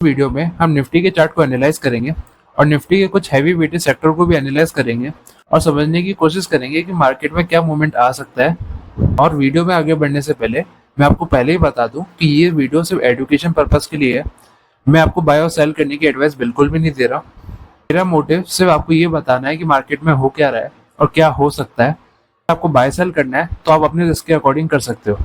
Video में हम Nifty के चार्ट को एनालाइज करेंगे और निफ्टी के कुछ हैवी वेटेड सेक्टर को भी एनालाइज करेंगे और समझने की कोशिश करेंगे कि मार्केट में क्या मूवमेंट आ सकता है। और वीडियो में आगे बढ़ने से पहले मैं आपको पहले ही बता दूं कि ये वीडियो सिर्फ एजुकेशन पर्पस के लिए है। मैं आपको बाय और सेल करने की एडवाइस बिल्कुल भी नहीं दे रहा। मेरा मोटिव सिर्फ आपको ये बताना है कि मार्केट में हो क्या रहा है और क्या हो सकता है। आपको बाय सेल करना है तो आप अपने रिस्क के अकॉर्डिंग कर सकते हो।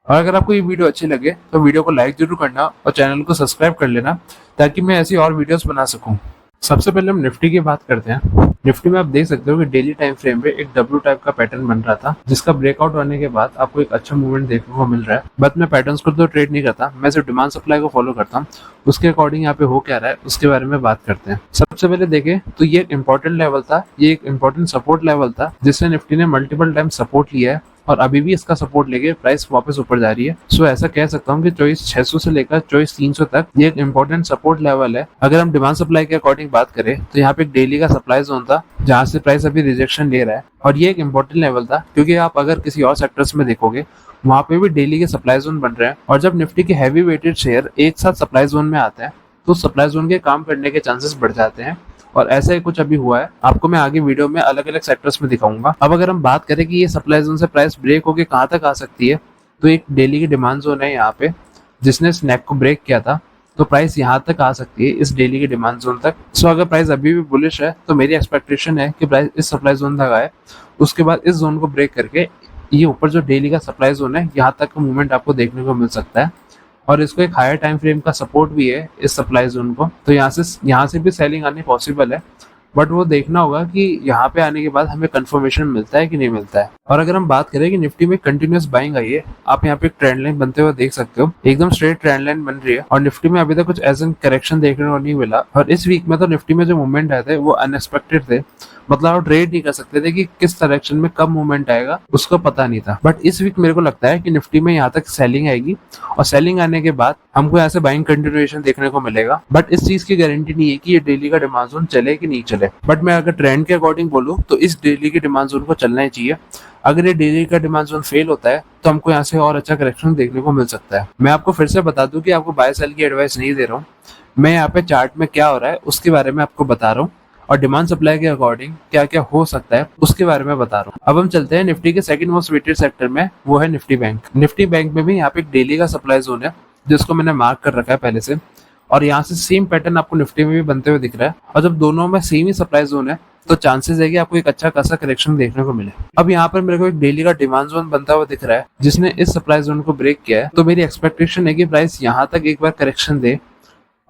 और अगर आपको ये वीडियो अच्छी लगे तो वीडियो को लाइक जरूर करना और चैनल को सब्सक्राइब कर लेना ताकि मैं ऐसी और वीडियोस बना सकूं। सबसे पहले हम निफ्टी की बात करते हैं। निफ्टी में आप देख सकते हो कि डेली टाइम फ्रेम पे एक डब्ल्यू टाइप का पैटर्न बन रहा था, जिसका ब्रेकआउट होने के बाद आपको एक अच्छा मूवमेंट देखने को मिल रहा है। बट मैं पैटर्न्स को तो ट्रेड नहीं करता, मैं सिर्फ डिमांड सप्लाई को फॉलो करता हूँ। उसके अकॉर्डिंग यहाँ पे हो क्या रहा है उसके बारे में बात करते हैं। सबसे पहले देखें तो ये एक इंपॉर्टेंट लेवल था, ये एक इंपॉर्टेंट सपोर्ट लेवल था जिससे निफ्टी ने मल्टीपल टाइम सपोर्ट लिया है और अभी भी इसका सपोर्ट लेके प्राइस वापस ऊपर जा रही है। सो ऐसा कह सकता हूँ कि 24,600 से लेकर 24,300 तक ये एक इंपॉर्टेंट सपोर्ट लेवल है। अगर हम डिमांड सप्लाई के अकॉर्डिंग बात करें तो यहाँ पे एक डेली का सप्लाई जोन था जहाँ से प्राइस अभी रिजेक्शन ले रहा है और ये एक इंपॉर्टेंट लेवल था क्योंकि आप अगर किसी और सेक्टर्स में देखोगे वहाँ पे भी डेली के सप्लाई जोन बन रहे हैं और जब निफ्टी के हैवी वेटेड शेयर एक साथ सप्लाई जोन में आते हैं तो सप्लाई जोन के काम करने के चांसेस बढ़ जाते हैं और ऐसा ही कुछ अभी हुआ है। आपको मैं आगे वीडियो में अलग अलग सेक्टर्स में दिखाऊंगा। अब अगर हम बात करें कि ये सप्लाई जोन से प्राइस ब्रेक होके कहाँ तक आ सकती है तो एक डेली की डिमांड जोन है यहाँ पे जिसने स्नैक को ब्रेक किया था, तो प्राइस यहाँ तक आ सकती है इस डेली की डिमांड जोन तक। सो अगर प्राइस अभी भी बुलिश है तो मेरी एक्सपेक्टेशन है कि प्राइस इस सप्लाई जोन तक आए, उसके बाद इस जोन को ब्रेक करके ये ऊपर जो डेली का सप्लाई जोन है यहाँ तक का मूवमेंट आपको देखने को मिल सकता है और इसको एक हायर टाइम फ्रेम का सपोर्ट भी है इस सप्लाई जोन को। तो यहाँ से भी सेलिंग आनी पॉसिबल है, बट वो देखना होगा कि यहाँ पे आने के बाद हमें कंफर्मेशन मिलता है कि नहीं मिलता है। और अगर हम बात करें कि निफ्टी में कंटिन्यूअस बाइंग आई है, आप यहाँ पे एक ट्रेंड लाइन बनते हुए देख सकते हो, एकदम स्ट्रेट ट्रेंड लाइन बन रही है और निफ्टी में अभी तक कुछ एज एन करेक्शन देखने को नहीं मिला। और इस वीक में तो निफ्टी में जो मूवमेंट आए थे वो अनएक्सपेक्टेड थे, मतलब आप ट्रेड नहीं कर सकते थे कि किस डायरेक्शन में कब मूवमेंट आएगा उसको पता नहीं था। बट इस वीक मेरे को लगता है कि निफ्टी में यहाँ तक सेलिंग आएगी और सेलिंग आने के बाद हमको यहाँ से बाइंग कंटिन्यूएशन देखने को मिलेगा। बट इस चीज की गारंटी नहीं है कि ये डेली का डिमांड जोन चले कि नहीं चले। बट मैं अगर ट्रेंड के अकॉर्डिंग बोलूँ तो इस डेली की डिमांड जोन को चलना ही चाहिए। अगर ये डेली का डिमांड जोन फेल होता है तो हमको यहाँ से और अच्छा करेक्शन देखने को मिल सकता है। मैं आपको फिर से बता दूं कि आपको बाय सेल की एडवाइस नहीं दे रहा हूँ, मैं यहाँ पे चार्ट में क्या हो रहा है उसके बारे में आपको बता रहा हूँ और डिमांड सप्लाई के अकॉर्डिंग क्या क्या हो सकता है उसके बारे में बता रहा हूँ। अब हम चलते हैं निफ्टी के सेकंड मोस्ट वेटेड सेक्टर में, वो है निफ्टी बैंक। निफ्टी बैंक में भी यहाँ पे एक डेली का सप्लाई जोन है जिसको मैंने मार्क कर रखा है पहले से, और यहाँ से सेम पैटर्न आपको निफ्टी में भी बनते हुए दिख रहा है। और जब दोनों में सेम ही सप्लाई जोन है तो चांसेस है कि आपको एक अच्छा खासा करेक्शन देखने को मिले। अब यहाँ पर मेरे को एक डेली का डिमांड जोन बनता हुआ दिख रहा है जिसने इस सप्लाई जोन को ब्रेक किया है, तो मेरी एक्सपेक्टेशन है कि प्राइस यहाँ तक एक बार करेक्शन दे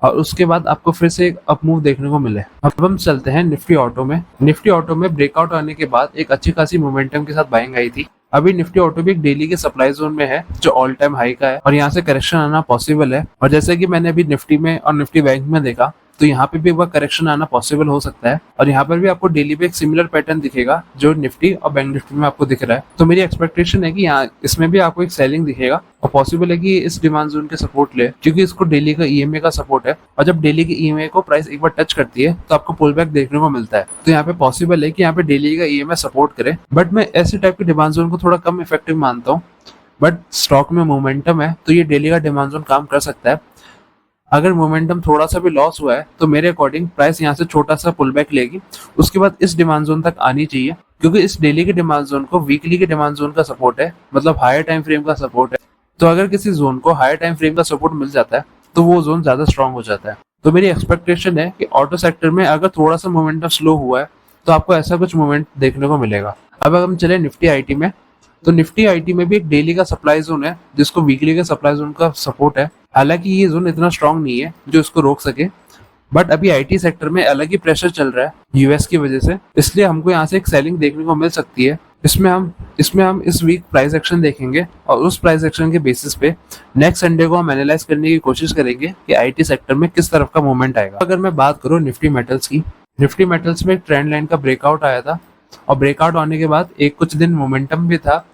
और उसके बाद आपको फिर से एक अप मूव देखने को मिले। अब हम चलते हैं निफ्टी ऑटो में। निफ्टी ऑटो में ब्रेकआउट आने के बाद एक अच्छी खासी मोमेंटम के साथ बाइंग आई थी। अभी निफ्टी ऑटो भी एक डेली के सप्लाई जोन में है जो ऑल टाइम हाई का है और यहाँ से करेक्शन आना पॉसिबल है। और जैसे कि मैंने अभी निफ्टी में और निफ्टी बैंक में देखा तो यहाँ पे भी एक बार करेक्शन आना पॉसिबल हो सकता है और यहाँ पर भी आपको डेली पे एक सिमिलर पैटर्न दिखेगा जो निफ्टी और बैंक निफ्टी में आपको दिख रहा है। तो मेरी एक्सपेक्टेशन है कि यहाँ इसमें भी आपको एक सेलिंग दिखेगा और पॉसिबल है कि इस डिमांड जोन के सपोर्ट ले, क्योंकि इसको डेली का ईएमए का सपोर्ट है और जब डेली के ईएमए को प्राइस एक बार टच करती है तो आपको पुल बैक देखने को मिलता है। तो यहाँ पे पॉसिबल है कि यहाँ पे डेली का ईएमए सपोर्ट करे, बट मैं ऐसे टाइप के डिमांड जोन को थोड़ा कम इफेक्टिव मानता हूँ। बट स्टॉक में मोमेंटम है तो ये डेली का डिमांड जोन काम कर सकता है। अगर मोमेंटम थोड़ा सा भी लॉस हुआ है तो मेरे अकॉर्डिंग प्राइस यहाँ से छोटा सा पुल बैक लेगी, उसके बाद इस डिमांड जोन तक आनी चाहिए क्योंकि इस डेली के डिमांड जोन को वीकली के डिमांड जोन का सपोर्ट है, मतलब हायर टाइम फ्रेम का सपोर्ट है। तो अगर किसी जोन को हायर टाइम फ्रेम का सपोर्ट मिल जाता है तो वो जोन ज्यादा स्ट्रॉन्ग हो जाता है। तो मेरी एक्सपेक्टेशन है कि ऑटो सेक्टर में अगर थोड़ा सा मोमेंटम स्लो हुआ है तो आपको ऐसा कुछ मूवमेंट देखने को मिलेगा। अब अगर हम चले निफ्टी आईटी में, तो निफ्टी आईटी में भी एक डेली का सप्लाई जोन है जिसको वीकली के सप्लाई जोन का सपोर्ट है। हालांकि ये जोन इतना स्ट्रांग नहीं है जो इसको रोक सके, बट अभी आईटी सेक्टर में अलग ही प्रेशर चल रहा है यूएस की वजह से, इसलिए हमको यहाँ से एक सेलिंग देखने को मिल सकती है। इसमें हम इस वीक प्राइस एक्शन देखेंगे और उस प्राइस एक्शन के बेसिस पे नेक्स्ट संडे को हम एनालाइज करने की कोशिश करेंगे कि आईटी सेक्टर में किस तरफ का मूवमेंट आएगा। अगर मैं बात करूँ निफ्टी मेटल्स की, निफ्टी मेटल्स में एक ट्रेंड लाइन का ब्रेकआउट आया था और ब्रेकआउट आने के बाद एक कुछ दिन मोमेंटम भी था,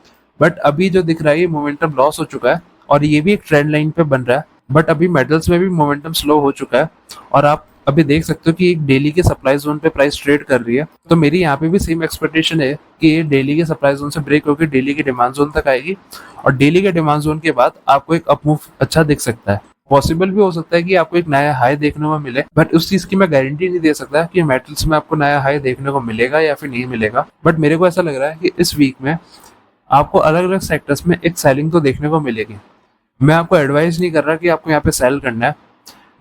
बट अभी जो दिख रहा है ये मोमेंटम लॉस हो चुका है और ये भी एक ट्रेंड लाइन पे बन रहा है। बट अभी मेटल्स में भी मोमेंटम स्लो हो चुका है और आप अभी देख सकते हो कि एक डेली के सप्लाई जोन पे प्राइस ट्रेड कर रही है। तो मेरी यहाँ पे भी सेम एक्सपेक्टेशन है कि ये डेली के सप्लाई जोन से ब्रेक होकर डेली के डिमांड जोन तक आएगी और डेली के डिमांड जोन के बाद आपको एक अप मूव अच्छा दिख सकता है। पॉसिबल भी हो सकता है कि आपको एक नया हाई देखने को मिले, बट उस चीज की मैं गारंटी नहीं दे सकता कि मेटल्स में आपको नया हाई देखने को मिलेगा या फिर नहीं मिलेगा। बट मेरे को ऐसा लग रहा है कि इस वीक में आपको अलग अलग सेक्टर्स में एक सेलिंग तो देखने को मिलेगी। मैं आपको एडवाइस नहीं कर रहा कि आपको यहाँ पे सेल करना है,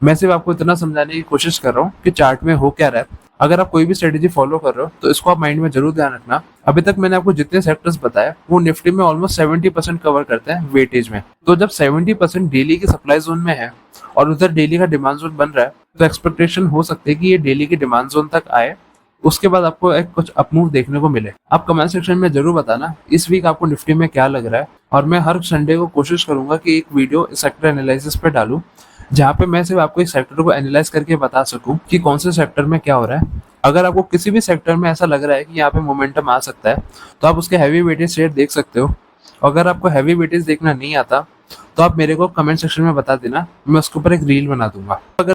मैं सिर्फ आपको इतना समझाने की कोशिश कर रहा हूँ कि चार्ट में हो क्या रहा है। अगर आप कोई भी स्ट्रेटेजी फॉलो कर रहे हो तो इसको आप माइंड में जरूर ध्यान रखना। अभी तक मैंने आपको जितने सेक्टर्स बताए वो निफ्टी में ऑलमोस्ट 70% कवर करते हैं वेटेज में। तो जब 70% डेली की सप्लाई जोन में है और उधर डेली का डिमांड जोन बन रहा है, तो एक्सपेक्टेशन हो सकती है कि ये डेली के डिमांड जोन तक आए, उसके बाद आपको एक कुछ अपमूव देखने को मिले। आप कमेंट सेक्शन में जरूर बताना इस वीक आपको निफ्टी में क्या लग रहा है, और मैं हर संडे को कोशिश करूंगा कि एक वीडियो सेक्टर एनालिसिस पे डालूं, जहाँ पे मैं सिर्फ आपको एक सेक्टर को एनालाइज करके बता सकूं कि कौन से सेक्टर में क्या हो रहा है। अगर आपको किसी भी सेक्टर में ऐसा लग रहा है कि यहाँ पे मोमेंटम आ सकता है, तो आप उसके हैवी वेटेज शेयर देख सकते हो। अगर आपको हैवी वेटेज देखना नहीं आता तो आप मेरे को कमेंट सेक्शन में बता देना, मैं उसके ऊपर एक रील बना दूंगा। अगर